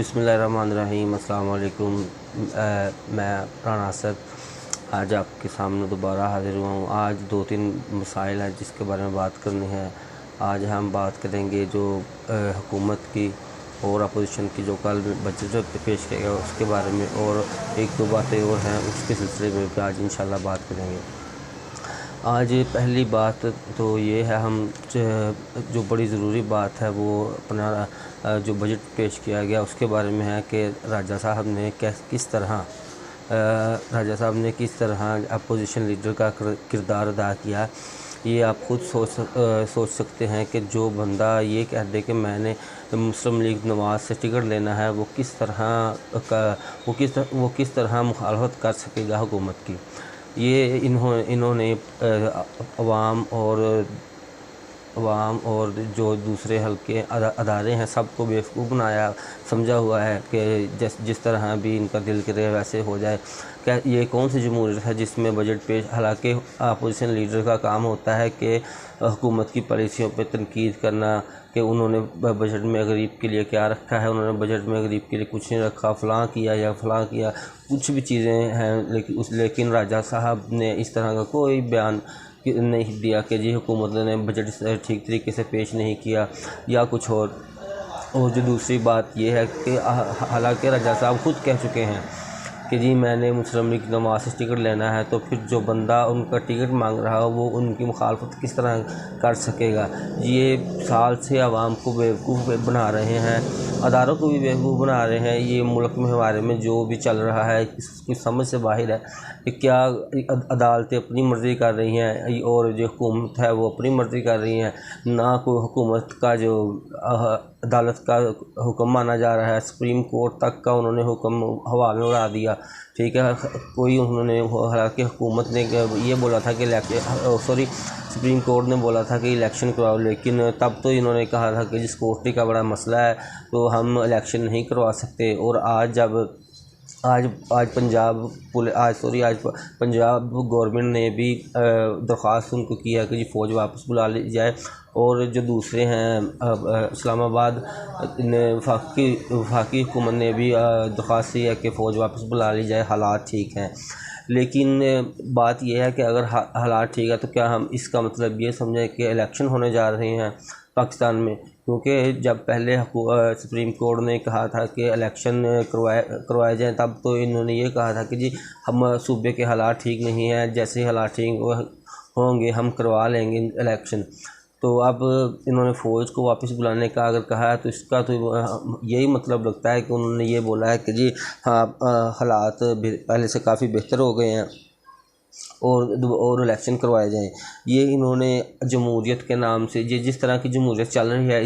बिस्मिल्लाहिर्रहमानिर्रहीम। अस्सलाम वालेकुम। मैं राना असद आज आपके सामने दोबारा हाज़िर हुआ हूँ। आज दो तीन मसाइल हैं जिसके बारे में बात करनी है। आज हम बात करेंगे जो हुकूमत की और अपोजिशन की जो कल बजट पेश किया गया उसके बारे में, और एक दो बातें और हैं उसके सिलसिले में भी आज इंशाल्लाह बात करेंगे। आज पहली बात तो ये है, हम जो बड़ी ज़रूरी बात है वो अपना जो बजट पेश किया गया उसके बारे में है कि राजा साहब ने किस तरह अपोजिशन लीडर का किरदार अदा किया। ये आप खुद सोच सकते हैं कि जो बंदा ये कह दे कि मैंने मुस्लिम लीग नवाज़ से टिकट लेना है, वो किस तरह मुखालफत कर सकेगा हुकूमत की। ये इन्होंने अवाम और जो दूसरे हल्के अदारे हैं सबको बेवकूफ़ बनाया, समझा हुआ है कि जिस तरह भी इनका दिल करे वैसे हो जाए। क्या ये कौन सी जमहूरियत है जिसमें बजट पेश, हालांकि अपोजिशन लीडर का काम होता है कि हुकूमत की पॉलिसियों पे तनकीद करना कि उन्होंने बजट में गरीब के लिए क्या रखा है, उन्होंने बजट में गरीब के लिए कुछ नहीं रखा, फ़लाँ किया, कुछ भी चीज़ें हैं। लेकिन राजा साहब ने इस तरह का कोई बयान नहीं दिया कि जी हुकूमत ने बजट ठीक तरीके से पेश नहीं किया या कुछ और जो दूसरी बात ये है कि हालांकि राजा साहब खुद कह चुके हैं कि जी मैंने मुस्लिम लीग नवाज़ से टिकट लेना है, तो फिर जो बंदा उनका टिकट मांग रहा हो वो उनकी मुखालफत किस तरह कर सकेगा। ये साल से आवाम को बेवकूफ़ बना रहे हैं, अदारों को भी बेवकूफ़ बना रहे हैं। ये मुल्क में हमारे में जो भी चल रहा है इसकी समझ से बाहर है कि क्या अदालतें अपनी मर्ज़ी कर रही हैं और जो हुकूमत है वो अपनी मर्ज़ी कर रही है। ना कोई हुकूमत का जो अदालत का हुक्म माना जा रहा है, सुप्रीम कोर्ट तक का उन्होंने हुक्म हवा में उड़ा दिया। ठीक है, हालांकि हुकूमत ने ये बोला था कि सुप्रीम कोर्ट ने बोला था कि इलेक्शन करवाओ, लेकिन तब तो इन्होंने कहा था कि जिस सिक्योरिटी का बड़ा मसला है तो हम इलेक्शन नहीं करवा सकते। और आज पंजाब गवर्नमेंट ने भी दरख्वास्त उनको किया कि जी फ़ौज वापस बुला ली जाए, और जो दूसरे हैं इस्लामाबाद ने वफाकी हुकूमत ने भी दरख्वास्त की है कि फ़ौज वापस बुला ली जाए, हालात ठीक हैं। लेकिन बात यह है कि अगर हालात ठीक है तो क्या हम इसका मतलब ये समझें कि इलेक्शन होने जा रहे हैं पाकिस्तान में? क्योंकि जब पहले सुप्रीम कोर्ट ने कहा था कि इलेक्शन करवाए जाएँ, तब तो इन्होंने ये कहा था कि जी हम सूबे के हालात ठीक नहीं हैं, जैसे हालात ठीक होंगे हम करवा लेंगे इलेक्शन। तो अब इन्होंने फ़ौज को वापस बुलाने का अगर कहा है तो इसका तो यही मतलब लगता है कि उन्होंने ये बोला है कि जी हाँ हालात पहले से काफ़ी बेहतर हो गए हैं और इलेक्शन करवाए जाएं। ये इन्होंने जमहूरियत के नाम से, जिस तरह की जमहूरियत चल रही है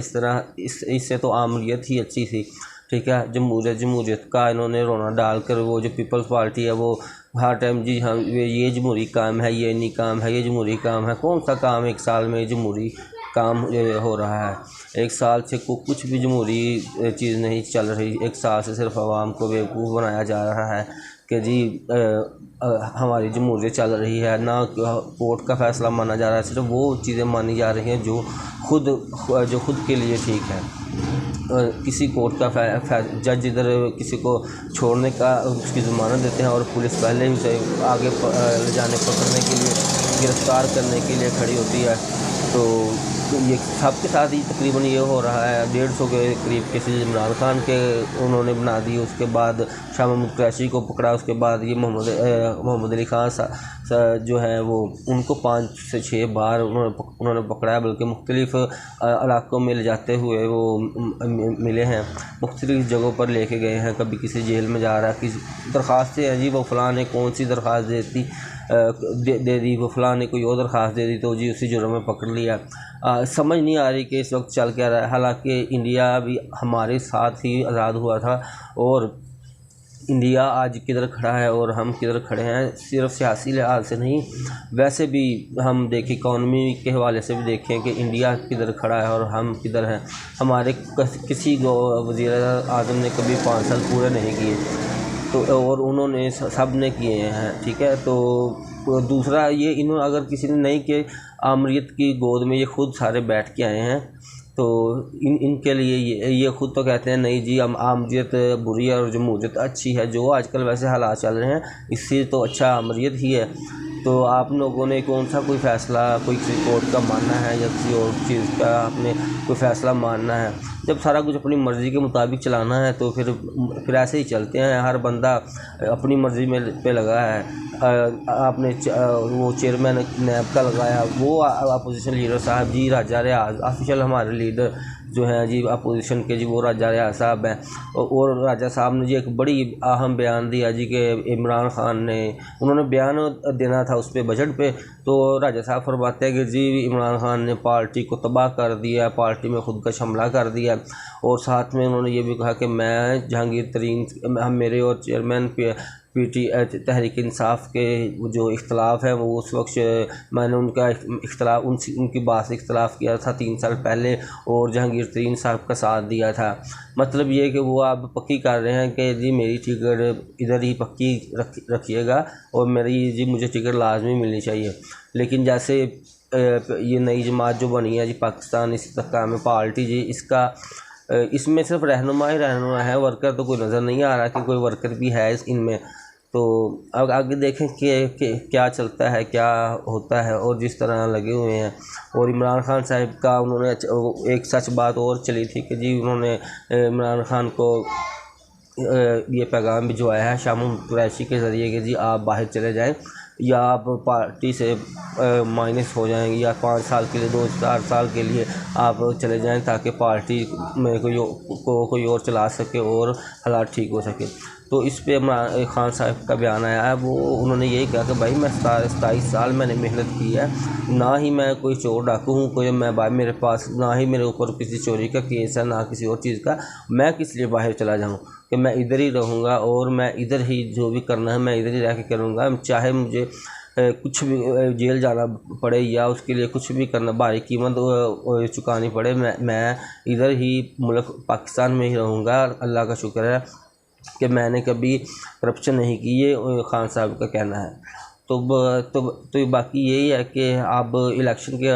इससे तो आमरीत ही अच्छी थी। ठीक है, जमहूरियत का इन्होंने रोना डालकर वो जो पीपल्स पार्टी है वो हर टाइम जी हाँ ये जमहूरी काम है, ये नहीं काम है, ये जमहूरी काम है। कौन सा काम एक साल में जमहूरी काम हो रहा है? एक साल से कुछ भी जमहूरी चीज़ नहीं चल रही। एक साल से सिर्फ आवाम को बेवकूफ़ बनाया जा रहा है कि जी हमारी जमहूरियत चल रही है। ना कोर्ट का फ़ैसला माना जा रहा है, सिर्फ वो चीज़ें मानी जा रही हैं जो खुद के लिए ठीक है। किसी कोर्ट का जज इधर किसी को छोड़ने का उसकी ज़मानत देते हैं और पुलिस पहले ही उसे आगे ले जाने पकड़ने के लिए, गिरफ़्तार करने के लिए खड़ी होती है। तो ये सबके साथ ही तकरीबन ये हो रहा है। 150 के करीब केसेस इमरान खान के उन्होंने बना दिए, उसके बाद शाह महमूद कुरैशी को पकड़ा, उसके बाद ये मोहम्मद अली ख़ान जो है वो उनको 5 से 6 बार उन्होंने पकड़ा है, बल्कि मुख्तलिफ़ इलाक़ों में ले जाते हुए वो मिले हैं, मुख्तलिफ़ जगहों पर लेके गए हैं। कभी किसी जेल में जा रहा है, किसी दरख्वास्तें हैं जी वो फ़लाँ ने कौन सी दरख्वास्त दे दी, वो फ़लाँ ने कोई और दरख्वास्त दे दी तो जी उसी जुर्म में पकड़ लिया। समझ नहीं आ रही कि इस वक्त चल क्या रहा है। हालांकि इंडिया भी हमारे साथ ही आज़ाद हुआ था, और इंडिया आज किधर खड़ा है और हम किधर खड़े हैं, सिर्फ सियासी लिहाज से नहीं, वैसे भी हम देखें, इकॉनमी के हवाले से भी देखें कि इंडिया किधर खड़ा है और हम किधर हैं। हमारे किसी वज़ीर आज़म ने कभी 5 साल पूरे नहीं किए, तो और उन्होंने सब ने किए हैं। ठीक है, तो दूसरा ये इन्होंने अगर किसी ने नहीं किए, आमरीत की गोद में ये खुद सारे बैठ के आए हैं तो इनके लिए ये खुद तो कहते हैं नहीं जी हम आमरीत बुरी है और जमहूरियत अच्छी है। जो आजकल वैसे हालात चल रहे हैं इससे तो अच्छा आमरीत ही है। तो आप लोगों ने कौन सा कोई फ़ैसला कोई किसी कोर्ट का मानना है या किसी और चीज़ का आपने कोई फ़ैसला मानना है? जब सारा कुछ अपनी मर्ज़ी के मुताबिक चलाना है तो फिर ऐसे ही चलते हैं। हर बंदा अपनी मर्ज़ी में पे लगा है। आपने वो चेयरमैन नैब का लगाया, वो अपोजिशन लीडर साहब जी राजा रियाज ऑफिशियल हमारे लीडर जो हैं जी अपोजिशन के जी, वो राजा रियाज साहब हैं। और राजा साहब ने जी एक बड़ी अहम बयान दिया जी कि इमरान खान ने उन्होंने बयान देना था उस पर बजट पे। तो राजा साहब फरमाते हैं कि जी इमरान खान ने पार्टी को तबाह कर दिया, पार्टी में खुद का हमला कर दिया। और साथ में उन्होंने ये भी कहा कि मैं जहांगीर तरीन हम मेरे और चेयरमैन पीटी तहरीक इंसाफ के जो इख्तलाफ है वो उस वक्त मैंने उनका इख्तलाफ उनकी बात से इख्तलाफ किया था 3 साल पहले और जहांगीर तरीन साहब का साथ दिया था। मतलब ये कि वो आप पक्की कर रहे हैं कि जी मेरी टिकट इधर ही पक्की रखिएगा और मेरी जी मुझे टिकट लाजमी मिलनी चाहिए। लेकिन जैसे ये नई जमात जो बनी है जी पाकिस्तान इस्तेहकाम पार्टी जी, इसमें सिर्फ रहनुमा है, वर्कर तो कोई नज़र नहीं आ रहा कि कोई वर्कर भी है इनमें। तो अब आगे देखें कि क्या चलता है, क्या होता है। और जिस तरह लगे हुए हैं। और इमरान खान साहब का उन्होंने एक सच बात और चली थी कि जी उन्होंने इमरान खान को ये पैगाम भिजवाया है शामुम कुरैशी के ज़रिए कि जी आप बाहर चले जाएं या आप पार्टी से माइनस हो जाएंगे या 5 साल के लिए 2-4 साल के लिए आप चले जाएं ताकि पार्टी में कोई और चला सके और हालात ठीक हो सके। तो इस पे इमरान खान साहब का बयान आया है। वो उन्होंने यही कहा कि भाई मैं 27 साल मैंने मेहनत की है, ना ही मैं कोई चोर डाकू हूँ, कोई मैं भाई मेरे पास ना ही मेरे ऊपर किसी चोरी का केस है ना किसी और चीज़ का। मैं किस लिए बाहर चला जाऊँ कि मैं इधर ही रहूँगा और मैं इधर ही जो भी करना है मैं इधर ही रह के करूँगा। चाहे मुझे कुछ भी जेल जाना पड़े या उसके लिए कुछ भी करना भारी कीमत चुकानी पड़े, मैं इधर ही मुल्क पाकिस्तान में ही रहूँगा। अल्लाह का शुक्र है कि मैंने कभी करप्शन नहीं की, ये खान साहब का कहना है। तो बाकी यही है कि अब इलेक्शन के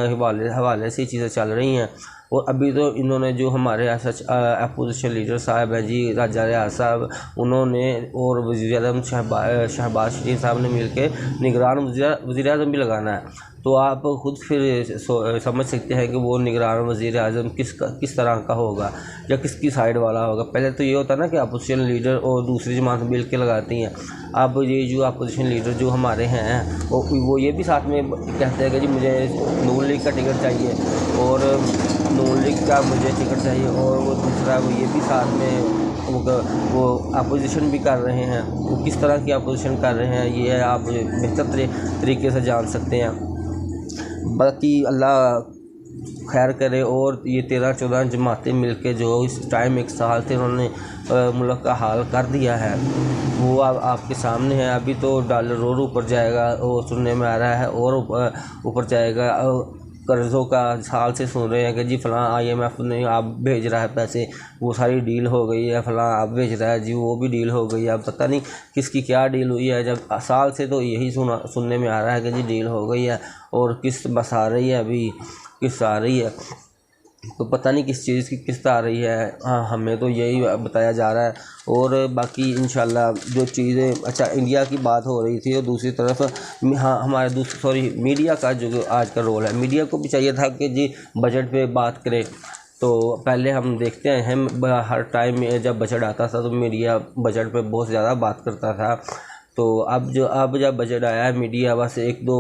हवाले से चीज़ें चल रही हैं। और अभी तो इन्होंने जो हमारे अपोजिशन लीडर साहब हैं जी राजा रियाज साहब, उन्होंने और वज़ीर-ए-आज़म शहबाज शरीफ साहब ने मिलकर निगरान वज़ीर-ए-आज़म भी लगाना है। तो आप खुद फिर समझ सकते हैं कि वो निगरान वज़ीर-ए-आज़म किस तरह का होगा या किसकी साइड वाला होगा। पहले तो ये होता है ना कि अपोजिशन लीडर और दूसरी जमात मिल के लगाती हैं। अब ये जो अपोजिशन लीडर जो हमारे हैं वो ये भी साथ में कहते हैं कि जी मुझे नून लीग का टिकट चाहिए और नून लीग का मुझे टिकट चाहिए। और वो दूसरा वो ये भी साथ में वो अपोजिशन भी कर रहे हैं। वो किस तरह की अपोजिशन कर रहे हैं ये आप बेहतर तरीके से जान सकते हैं। बाकी अल्लाह खैर करे। और ये 13-14 जमातें मिलके जो इस टाइम 1 साल से उन्होंने मुल्क का हाल कर दिया है वो आपके सामने है। अभी तो डॉलर और ऊपर जाएगा वो सुनने में आ रहा है और ऊपर जाएगा। कर्ज़ों का साल से सुन रहे हैं कि जी फ़लाँ IMF ने आप भेज रहा है पैसे, वो सारी डील हो गई है। फ़लाँ आप भेज रहा है जी वो भी डील हो गई है। अब पता नहीं किसकी क्या डील हुई है। जब साल से तो यही सुनने में आ रहा है कि जी डील हो गई है और किस्त बस आ रही है, अभी किस्त आ रही है तो पता नहीं किस चीज़ की किस्त आ रही है। हाँ हमें तो यही बताया जा रहा है। और बाकी इंशाल्लाह जो चीज़ें अच्छा इंडिया की बात हो रही थी और दूसरी तरफ हाँ हमारे मीडिया का जो आज का रोल है, मीडिया को भी चाहिए था कि जी बजट पे बात करें। तो पहले हम देखते हैं हर टाइम में जब बजट आता था तो मीडिया बजट पे बहुत ज़्यादा बात करता था। तो अब जब बजट आया है मीडिया बस 1-2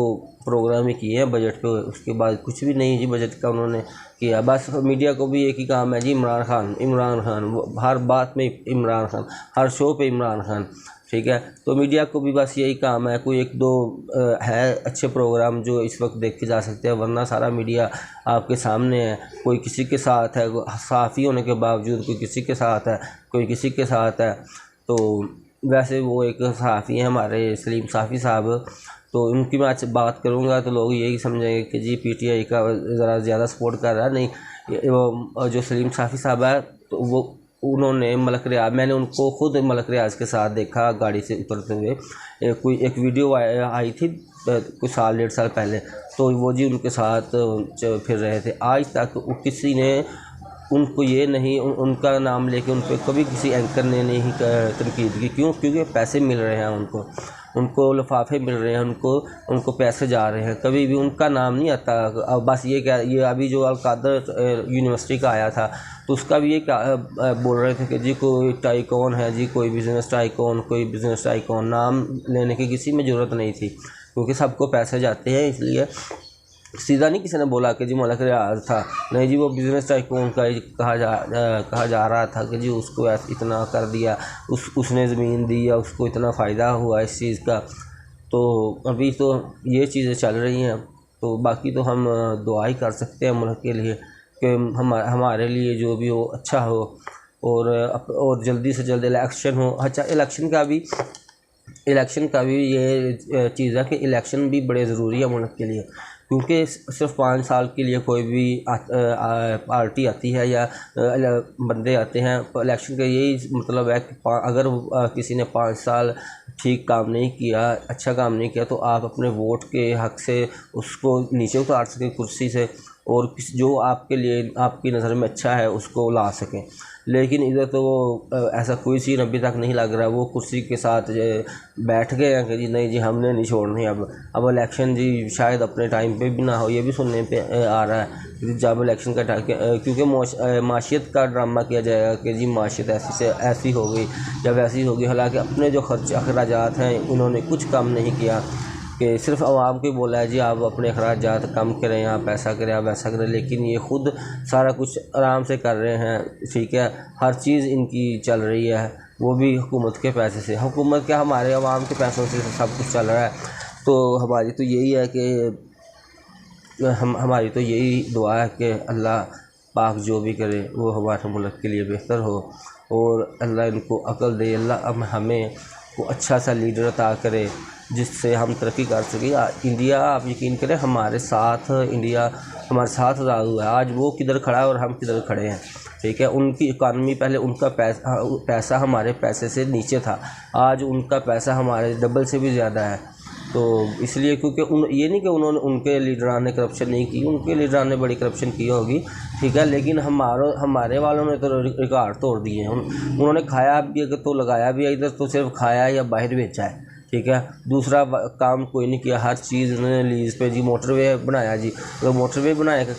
प्रोग्राम ही किए हैं बजट पे, उसके बाद कुछ भी नहीं जी बजट का उन्होंने किया। बस मीडिया को भी एक ही काम है जी इमरान खान हर बात में इमरान खान, हर शो पे इमरान खान, ठीक है। तो मीडिया को भी बस यही काम है। कोई 1-2 है अच्छे प्रोग्राम जो इस वक्त देखे जा सकते हैं, वरना सारा मीडिया आपके सामने है। कोई किसी के साथ है, सहाफ़ी होने के बावजूद कोई किसी के साथ है, कोई किसी के साथ है। तो वैसे वो एक सहाफ़ी हैं हमारे सलीम साफ़ी साहब, तो उनकी मैं आज बात करूँगा तो लोग यही समझेंगे कि जी PTI का ज़रा ज़्यादा सपोर्ट कर रहा है। नहीं, वो जो सलीम साफ़ी साहब है तो वो उन्होंने मलक रियाज, मैंने उनको खुद मलक रियाज के साथ देखा गाड़ी से उतरते हुए। कोई एक वीडियो आई थी कुछ 1.5 साल पहले, तो वो जी उनके साथ फिर रहे थे। आज तक किसी ने उनको ये नहीं उनका नाम लेके उन पर कभी किसी एंकर ने नहीं तनकीद की। क्यों? क्योंकि पैसे मिल रहे हैं, उनको लिफाफे मिल रहे हैं, उनको पैसे जा रहे हैं, कभी भी उनका नाम नहीं आता। अब बस ये अभी जो अल-कादर यूनिवर्सिटी का आया था तो उसका भी ये बोल रहे थे कि जी कोई टाइकॉन है, जी कोई बिज़नेस टाइकॉन, नाम लेने की किसी में ज़रूरत नहीं थी क्योंकि सबको पैसे जाते हैं। इसलिए सीधा नहीं किसी ने बोला कि जी मलक रियाज था, नहीं जी वो बिज़नेस टाइकून का कहा जा रहा था कि जी उसको इतना कर दिया, उसने ज़मीन दी या उसको इतना फ़ायदा हुआ इस चीज़ का। तो अभी तो ये चीज़ें चल रही हैं। तो बाकी तो हम दुआ ही कर सकते हैं मुल्क के लिए कि हमारे लिए जो भी हो अच्छा हो और जल्दी से जल्दी इलेक्शन हो। अच्छा, इलेक्शन का भी ये चीज़ है कि इलेक्शन भी बड़े ज़रूरी है मुल्क के लिए, क्योंकि सिर्फ 5 साल के लिए कोई भी पार्टी आती है या बंदे आते हैं। इलेक्शन का यही मतलब है कि अगर किसी ने 5 साल ठीक काम नहीं किया, अच्छा काम नहीं किया, तो आप अपने वोट के हक़ से उसको नीचे उतार सकें कुर्सी से और जो आपके लिए आपकी नज़र में अच्छा है उसको ला सकें। लेकिन इधर तो ऐसा कोई सीन अभी तक नहीं लग रहा। वो कुर्सी के साथ बैठ गए हैं कि जी नहीं जी हमने नहीं छोड़नी। अब इलेक्शन जी शायद अपने टाइम पे भी ना हो, ये भी सुनने पे आ रहा है कि जब इलेक्शन का क्योंकि माशियत का ड्रामा किया जाएगा कि जी माशियत ऐसी हो गई या वैसी होगी। हालांकि अपने जो खर्च अखराजात हैं उन्होंने कुछ कम नहीं किया कि सिर्फ आवाम को ही बोला है जी आप अपने अखराजात कम करें, आप ऐसा करें, आप वैसा करें, लेकिन ये ख़ुद सारा कुछ आराम से कर रहे हैं। ठीक है, हर चीज़ इनकी चल रही है, वो भी हुकूमत के पैसे से, हुकूमत क्या हमारे आवाम के पैसों से सब कुछ चल रहा है। तो हमारी तो यही है कि हमारी तो यही दुआ है कि अल्लाह पाक जो भी करे वो हमारे मुल्क के लिए बेहतर हो और अल्लाह इनको अक्ल दे, अल्लाह हमें को अच्छा सा लीडर अता करे जिससे हम तरक्की कर सकें। इंडिया आप यकीन करें इंडिया हमारे साथ आज़ाद हुआ है। आज वो किधर खड़ा है और हम किधर खड़े हैं। ठीक है, उनकी इकानमी पहले उनका पैसा हमारे पैसे से नीचे था, आज उनका पैसा हमारे डबल से भी ज़्यादा है। तो इसलिए क्योंकि ये नहीं कि उनके लीडरान ने करप्शन नहीं की, उनके लीडरान ने बड़ी करप्शन की होगी। ठीक है, लेकिन हमारे वालों ने तो रिकॉर्ड तोड़ दिए हैं। उन्होंने खाया भी अगर तो लगाया भी है, इधर तो सिर्फ खाया या बाहर बेचा है। ठीक है, दूसरा काम कोई नहीं किया, हर चीज़ उन्होंने लीज पे जी मोटरवे बनाया जी, अगर मोटरवे बनाने का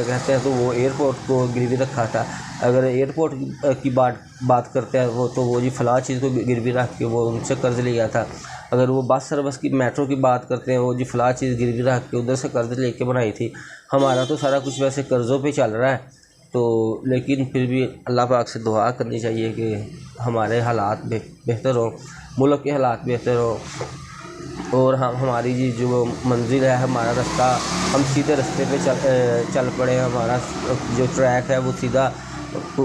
कहते हैं तो वो एयरपोर्ट को गिरवी रखा था। अगर एयरपोर्ट की बात करते हैं तो वो जी फ़लाँ चीज़ को गिरवी रख के वो उनसे कर्ज़ लिया था। अगर वो बस सर्विस की मेट्रो की बात करते हैं वो जी फ़लाँ चीज़ गिरवी रख के उधर से कर्ज़ लेके बनाई थी। हमारा तो सारा कुछ वैसे कर्ज़ों पे चल रहा है। तो लेकिन फिर भी अल्लाह पाक से दुआ करनी चाहिए कि हमारे हालात बेहतर हो, मुल्क के हालात बेहतर हो और हमारी जी जो मंजिल है, हमारा रास्ता, हम सीधे रास्ते पे चल पड़े। हमारा जो ट्रैक है वो सीधा,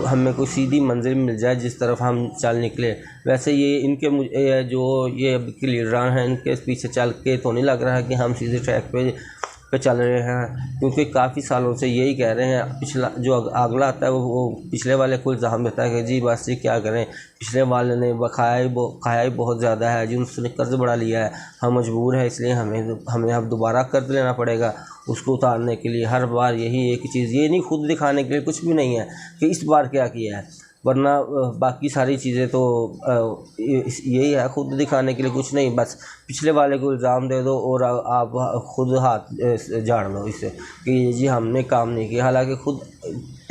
हमें कोई सीधी मंजिल मिल जाए जिस तरफ हम चल निकले। वैसे ये ये अब के लीडरान हैं, इनके पीछे चल के तो नहीं लग रहा है कि हम सीधे ट्रैक पे चल रहे हैं, क्योंकि काफ़ी सालों से यही कह रहे हैं। पिछला जो अगला आता है वो पिछले वाले को इल्ज़ाम देता है कि जी बस जी क्या करें, पिछले वाले ने खाया ही बहुत ज़्यादा है जी, उसने कर्ज़ बढ़ा लिया है, हम मजबूर है, इसलिए हमें अब दोबारा कर्ज़ लेना पड़ेगा उसको उतारने के लिए। हर बार यही एक चीज़, ये नहीं खुद दिखाने के लिए कुछ भी नहीं है कि इस बार क्या किया है, वरना बाकी सारी चीज़ें तो यही है, खुद दिखाने के लिए कुछ नहीं, बस पिछले वाले को इल्ज़ाम दे दो और आप खुद हाथ झाड़ लो इससे कि जी हमने काम नहीं किया। हालांकि खुद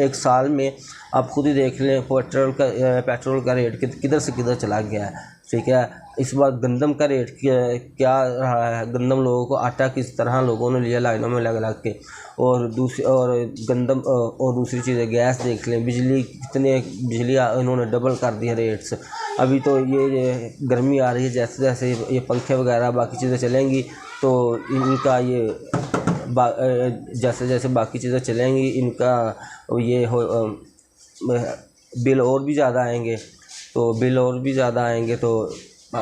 एक साल में आप खुद ही देख लें पेट्रोल का रेट किधर से किधर चला गया है। ठीक है, इस बार गंदम का रेट क्या रहा है, गंदम लोगों को आटा किस तरह लोगों ने लिया लाइनों में लग के, और दूसरी चीज़ें गैस देख लें, बिजली इन्होंने डबल कर दिया रेट्स। अभी तो ये गर्मी आ रही है, जैसे जैसे ये पंखे वगैरह बाकी चीज़ें चलेंगी तो इनका जैसे जैसे बाकी चीज़ें चलेंगी इनका बिल और भी ज़्यादा आएंगे। तो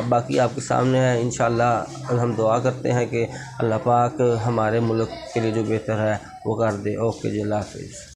बाकी आपके सामने है। इंशाल्लाह हम दुआ करते हैं कि अल्लाह पाक हमारे मुल्क के लिए जो बेहतर है वो कर दे। ओके जी, अल्लाह हाफ़िज़।